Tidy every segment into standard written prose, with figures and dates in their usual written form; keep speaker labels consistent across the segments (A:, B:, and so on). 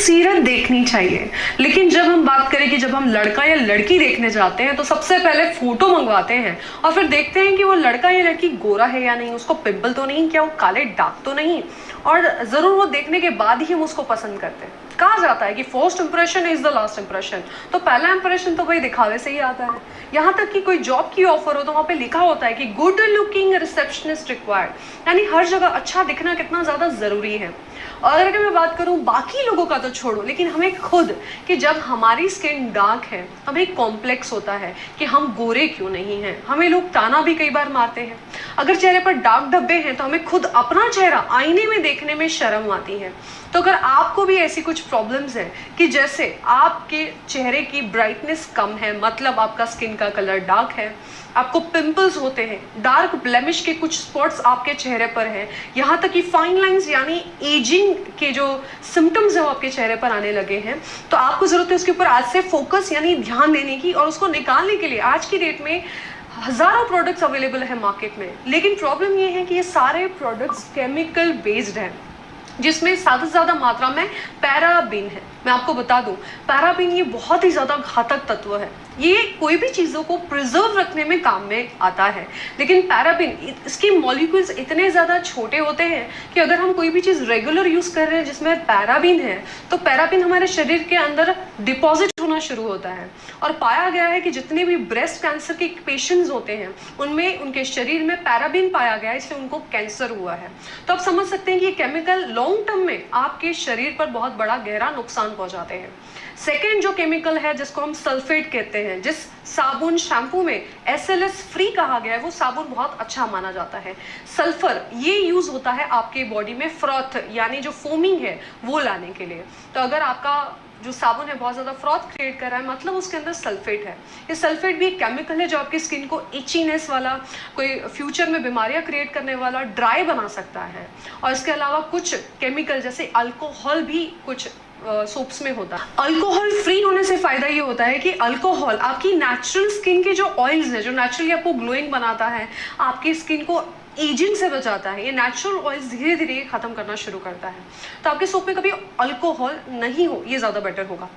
A: खूबसूरत देखनी चाहिए, लेकिन जब हम बात करें कि जब हम लड़का या लड़की देखने जाते हैं तो सबसे पहले फोटो मंगवाते हैं और फिर देखते हैं कि वो लड़का या लड़की गोरा है या नहीं, उसको पिंपल तो नहीं, क्या वो काले दाग तो नहीं, और जरूर वो देखने के बाद ही हम उसको पसंद करते हैं। कहा जाता है कि first impression is the last impression, तो पहला इंप्रेशन तो भाई दिखावे से ही आता है। यहाँ तक कि कोई जॉब की ऑफर हो तो वहाँ पे लिखा होता है कि गुड लुकिंग रिसेप्शनिस्ट रिक्वायर्ड, यानी हर जगह अच्छा दिखना कितना ज़्यादा ज़रूरी है। और अगर मैं बात करूँ बाकी लोगों का तो छोड़ो, लेकिन हमें खुद कि जब हमारी स्किन डार्क है हमें एक कॉम्प्लेक्स होता है कि हम गोरे क्यों नहीं हैं, हमें लोग ताना भी कई बार मारते हैं। अगर चेहरे पर दाग धब्बे हैं तो हमें खुद अपना चेहरा आईने में देखने में शर्म आती है। तो अगर आपको भी ऐसी कुछ प्रॉब्लम्स हैं कि जैसे आपके चेहरे की ब्राइटनेस कम है, मतलब आपका स्किन का कलर डार्क है, आपको पिंपल्स होते हैं, डार्क ब्लेमिश के कुछ स्पॉट्स आपके चेहरे पर हैं, यहाँ तक कि फाइन लाइंस यानी एजिंग के जो सिम्टम्स हैं वो आपके चेहरे पर आने लगे हैं, तो आपको ज़रूरत है उसके ऊपर आज से फोकस यानी ध्यान देने की। और उसको निकालने के लिए आज की डेट में हज़ारों प्रोडक्ट्स अवेलेबल है मार्केट में, लेकिन प्रॉब्लम ये है कि ये सारे प्रोडक्ट्स केमिकल बेस्ड हैं, जिसमें ज़्यादा से ज़्यादा मात्रा में पैराबीन है। मैं आपको बता दूं, पैराबीन ये बहुत ही ज़्यादा घातक तत्व है। ये कोई भी चीज़ों को प्रिजर्व रखने में काम में आता है, लेकिन पैराबीन इसके मॉलिक्यूल्स इतने ज़्यादा छोटे होते हैं कि अगर हम कोई भी चीज़ रेगुलर यूज़ कर रहे हैं जिसमें पैराबीन है तो पैराबीन हमारे शरीर के अंदर डिपॉजिट होना शुरू होता है। और पाया गया है कि जितने भी ब्रेस्ट कैंसर के पेशेंट्स होते हैं उनमें उनके शरीर में पैराबीन पाया गया है, इसलिए उनको कैंसर हुआ है। तो आप समझ सकते हैं कि ये केमिकल लॉन्ग टर्म में आपके शरीर पर बहुत बड़ा गहरा नुकसान पहुंचाते हैं। सेकेंड जो केमिकल है जिसको हम सल्फेट कहते हैं, जिस साबुन शैम्पू में SLS फ्री कहा गया है वो साबुन बहुत अच्छा माना जाता है। सल्फर ये यूज होता है आपके बॉडी में फ्रॉथ यानी जो फोमिंग है वो लाने के लिए। तो अगर आपका जो साबुन है बहुत ज़्यादा फ्रॉथ क्रिएट कर रहा है मतलब उसके अंदर सल्फेट है। ये सल्फेट भी एक केमिकल है जो आपकी स्किन को इचीनेस वाला, कोई फ्यूचर में बीमारियां क्रिएट करने वाला, ड्राई बना सकता है। और इसके अलावा कुछ केमिकल जैसे अल्कोहल भी कुछ सोप्स में होता है। अल्कोहल फ्री होने से फायदा ये होता है कि अल्कोहल आपकी नेचुरल स्किन के जो ऑयल्स है जो नेचुरली आपको ग्लोइंग बनाता है, आपकी स्किन को एजिंग से बचाता है, ये नेचुरल ऑयल्स धीरे धीरे खत्म करना शुरू करता है। तो आपके सोप में कभी अल्कोहल नहीं हो, ये ज़्यादा बेटर होगा।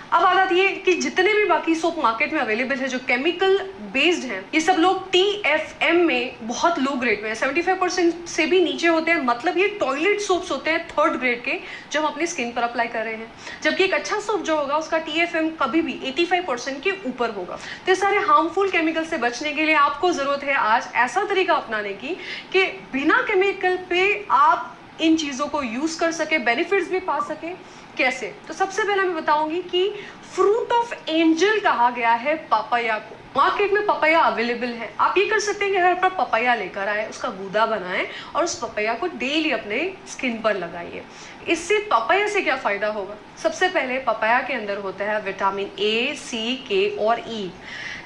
A: अब बात आती है कि जितने भी बाकी सोप मार्केट में अवेलेबल है जो केमिकल बेस्ड हैं, ये सब लोग TFM में बहुत लो ग्रेड में है, 75% से भी नीचे होते हैं। मतलब ये टॉयलेट सोप्स होते हैं 3rd ग्रेड के जो हम अपनी स्किन पर अप्लाई कर रहे हैं, जबकि एक अच्छा सोप जो होगा उसका TFM कभी भी 85% के ऊपर होगा। तो ये सारे हार्मफुल केमिकल से बचने के लिए आपको ज़रूरत है आज ऐसा तरीका अपनाने की कि बिना केमिकल पे आप इन चीज़ों को यूज़ कर सके, बेनिफिट्स भी पा सके। कैसे? तो सबसे पहले मैं बताऊंगी कि फ्रूट ऑफ एंजल कहा गया है पपाया को। मार्केट में पपाया अवेलेबल है, आप ये कर सकते हैं कि घर पर पपाया लेकर आए, उसका गूदा बनाएं और उस पपाया को डेली अपने स्किन पर लगाइए। इससे पपाया से क्या फ़ायदा होगा? सबसे पहले पपाया के अंदर होता है विटामिन A, C, K और E।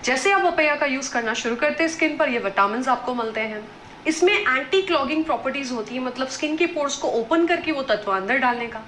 A: जैसे आप पपाया का यूज़ करना शुरू करते हैं स्किन पर, ये विटामिन आपको मिलते हैं। इसमें एंटी क्लॉगिंग प्रॉपर्टीज़ होती है, मतलब स्किन के पोर्स को ओपन करके वो तत्व अंदर डालने का।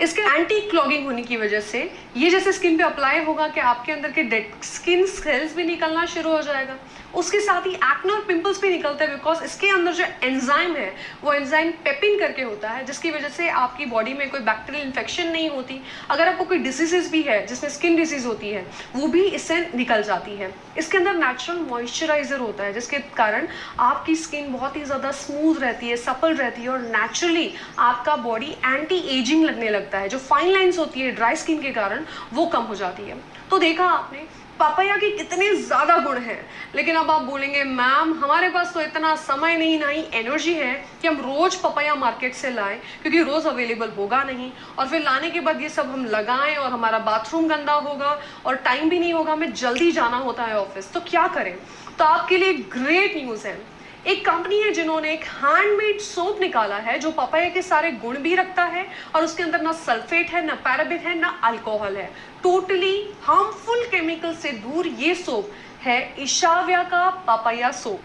A: इसके एंटी क्लॉगिंग होने की वजह से ये जैसे स्किन पे अप्लाई होगा कि आपके अंदर के डेड स्किन सेल्स भी निकलना शुरू हो जाएगा। उसके साथ ही एक्ने और पिंपल्स भी निकलते हैं, बिकॉज इसके अंदर जो एंजाइम है वो एंजाइम पेपिन करके होता है, जिसकी वजह से आपकी बॉडी में कोई बैक्टीरियल इन्फेक्शन नहीं होती। अगर आपको कोई डिसीजेज भी है जिसमें स्किन डिजीज होती है वो भी इससे निकल जाती है। इसके अंदर नेचुरल मॉइस्चराइजर होता है जिसके कारण आपकी स्किन बहुत ही ज़्यादा स्मूथ रहती है, सपल रहती है और नेचुरली आपका बॉडी एंटी एजिंग लगने लगता है। जो फाइन लाइन्स होती है ड्राई स्किन के कारण वो कम हो जाती है। तो देखा आपने पपाया के कितने ज़्यादा गुण हैं, लेकिन अब आप बोलेंगे मैम हमारे पास तो इतना समय नहीं, ना ही एनर्जी है कि हम रोज़ पपाया मार्केट से लाएं, क्योंकि रोज़ अवेलेबल होगा नहीं, और फिर लाने के बाद ये सब हम लगाएं और हमारा बाथरूम गंदा होगा और टाइम भी नहीं होगा, हमें जल्दी जाना होता है ऑफिस, तो क्या करें? तो आपके लिए ग्रेट न्यूज़ है। एक कंपनी है जिन्होंने एक हैंडमेड सोप निकाला है जो पपाया के सारे गुण भी रखता है और उसके अंदर ना सल्फेट है, ना पैराबेन है, ना अल्कोहल है। टोटली हार्मफुल केमिकल से दूर ये सोप है ईशाविया का पपाया सोप।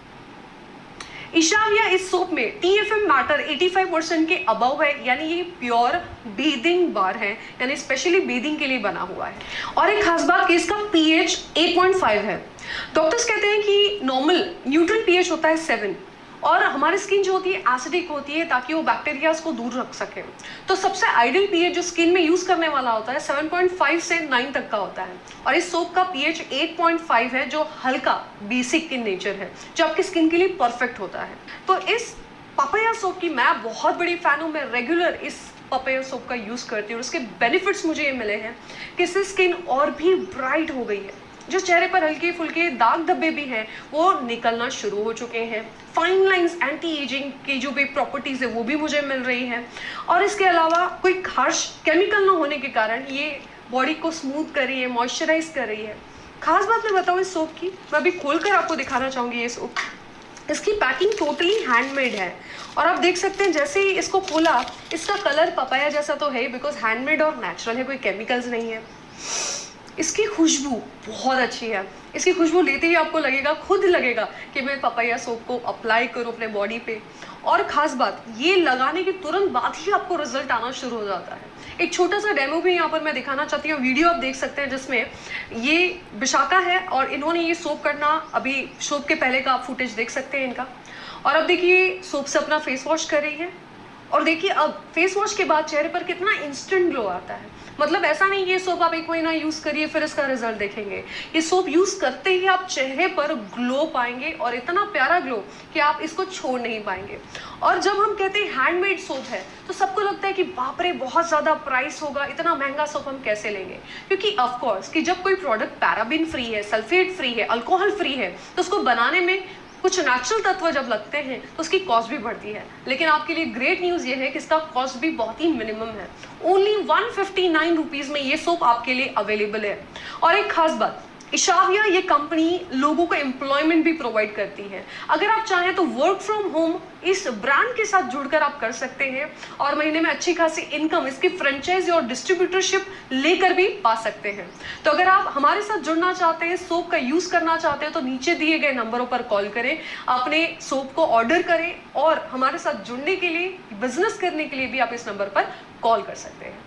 A: ईशाविया इस सोप में TFM मैटर 85% के अबव है, यानी ये प्योर बेदिंग बार है, यानी स्पेशली बेदिंग के लिए बना हुआ है। और एक खास बात कि इसका pH 8.5 है। डॉक्टर्स कहते हैं कि नॉर्मल न्यूट्रल pH होता है 7 और हमारी स्किन जो होती है एसिडिक होती है ताकि वो बैक्टीरियाज को दूर रख सके। तो सबसे आइडियल पीएच जो स्किन में यूज करने वाला होता है 7.5 से 9 तक का होता है, और इस सोप का पीएच 8.5 है जो हल्का बेसिक इन नेचर है, जो आपकी स्किन के लिए परफेक्ट होता है। तो इस पपाया सोप की मैं बहुत बड़ी फैन हूँ। मैं रेगुलर इस पपाया सोप का यूज करती हूँ। उसके बेनिफिट्स मुझे ये मिले हैं कि इससे स्किन और भी ब्राइट हो गई है, जो चेहरे पर हल्के फुल्के दाग धब्बे भी हैं वो निकलना शुरू हो चुके हैं, फाइन लाइंस, एंटी एजिंग की जो भी प्रॉपर्टीज है वो भी मुझे मिल रही है, और इसके अलावा कोई हार्श केमिकल ना होने के कारण ये बॉडी को स्मूथ कर रही है, मॉइस्चराइज कर रही है। खास बात मैं बताऊँ इस सोप की, मैं अभी खोलकर आपको दिखाना चाहूँगी ये सोप। इसकी पैकिंग टोटली हैंडमेड है, और आप देख सकते हैं जैसे ही इसको खोला इसका कलर पपाया जैसा तो है बिकॉज हैंडमेड और नेचुरल है, कोई केमिकल्स नहीं है। इसकी खुशबू बहुत अच्छी है। इसकी खुशबू लेते ही आपको लगेगा, खुद लगेगा कि मैं पपाया सोप को अप्लाई करूं अपने बॉडी पे। और ख़ास बात, ये लगाने के तुरंत बाद ही आपको रिजल्ट आना शुरू हो जाता है। एक छोटा सा डेमो भी यहाँ पर मैं दिखाना चाहती हूँ, वीडियो आप देख सकते हैं जिसमें ये विशाखा है और इन्होंने ये सोप करना, अभी सोप के पहले का आप फुटेज देख सकते हैं इनका। और अब देखिए सोप से अपना फेस वॉश कर रही है, और देखिए अब फेस वॉश के बाद चेहरे पर कितना इंस्टेंट ग्लो आता है। मतलब ऐसा नहीं ये सोप आप 1 महीना यूज करिए फिर इसका रिजल्ट देखेंगे, ये सोप यूज करते ही आप चेहरे पर ग्लो पाएंगे, और इतना प्यारा ग्लो कि आप इसको छोड़ नहीं पाएंगे। और जब हम कहते हैं हैंडमेड सोप है तो सबको लगता है कि बाप रे बहुत ज़्यादा प्राइस होगा, इतना महंगा सोप हम कैसे लेंगे, क्योंकि ऑफकोर्स कि जब कोई प्रोडक्ट पैराबिन फ्री है, सल्फेट फ्री है, अल्कोहल फ्री है, तो उसको बनाने में कुछ नेचुरल तत्व जब लगते हैं तो उसकी कॉस्ट भी बढ़ती है। लेकिन आपके लिए ग्रेट न्यूज़ ये है कि इसका कॉस्ट भी बहुत ही मिनिमम है, ओनली 159 रुपीज़ में ये सोप आपके लिए अवेलेबल है। और एक खास बात, इशाविया ये कंपनी लोगों को एम्प्लॉयमेंट भी प्रोवाइड करती है। अगर आप चाहें तो वर्क फ्रॉम होम इस ब्रांड के साथ जुड़कर आप कर सकते हैं, और महीने में अच्छी खासी इनकम इसकी फ्रेंचाइजी और डिस्ट्रीब्यूटरशिप लेकर भी पा सकते हैं। तो अगर आप हमारे साथ जुड़ना चाहते हैं, सोप का यूज़ करना चाहते हैं, तो नीचे दिए गए नंबरों पर कॉल करें, अपने सोप को ऑर्डर करें, और हमारे साथ जुड़ने के लिए, बिजनेस करने के लिए भी आप इस नंबर पर कॉल कर सकते हैं।